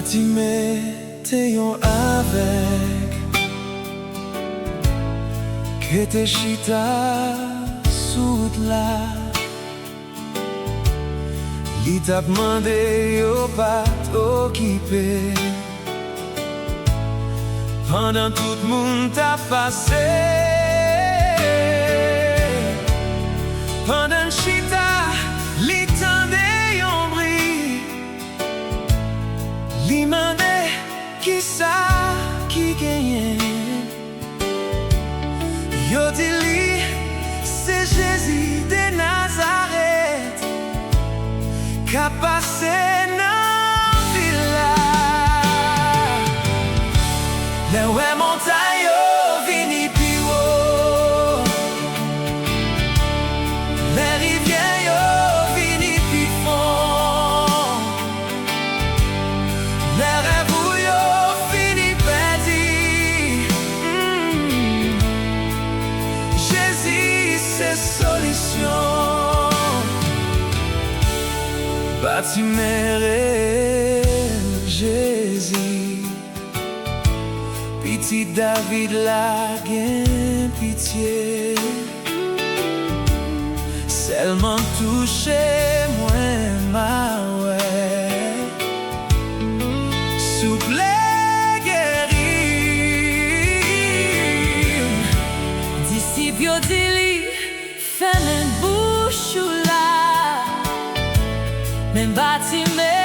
Batime te yon avek que te chita sou la. Li tap mande yo pat okipe pendant tout moun tap pase. Pendant chita li tande yon bri, li mande ki sa ki genyen. Yo di li se Jésus de Nazaret ka pase nan villa. Le wè montay yo vini pi wo, le rivyen yo vini pi fon, le revou yo fini pedi. Jésus se solisyon. Batime rel Jésus, Petit David la gen pitié. Seulement touche mwen ma wè, souple guéri. Disip yo di li fenen bouchou la, men Batime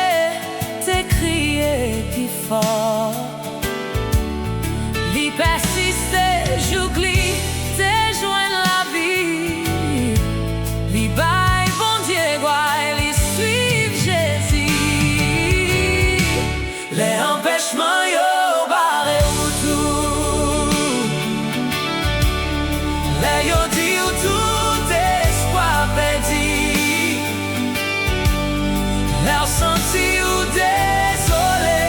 te kriye pi fort. Li persiste jouk li te jwen la vi, li bay bon Dieu gwa li suiv Jésus. Le empêchement yo bare ou tout, le yo di ou tout espoir perdi, le senti ou désolé.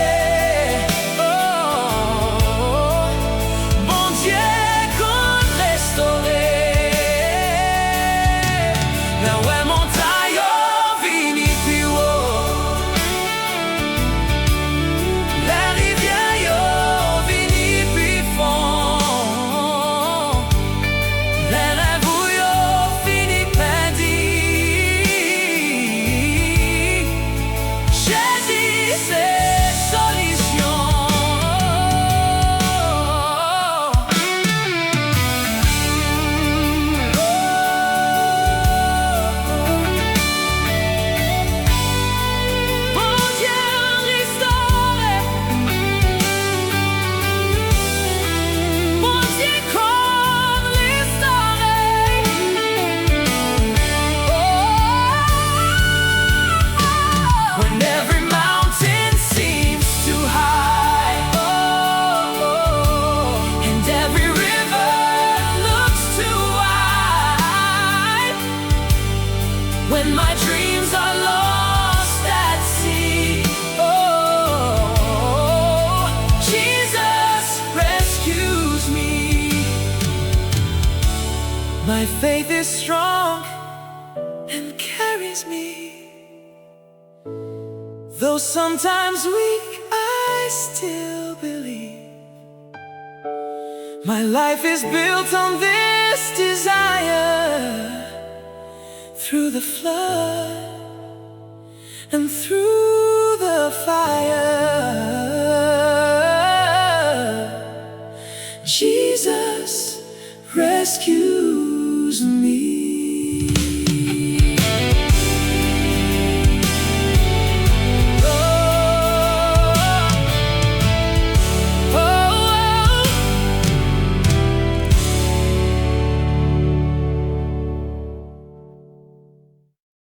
Bon Dieu compte restaurer. Le wè montay yo vini pi wo, le rivyen yo vini pi fon, le revou yo fini pedi. Jésus se solisyon. Bon Dieu restaure, bon Dieu kon restaure. When every mountain seems too high, and every river looks too wide, when my dreams are lost at sea, Jesus rescues me. My faith is strong and carries me. Though sometimes weak, I still believe. My life is built on this desire. Through the flood and through the fire,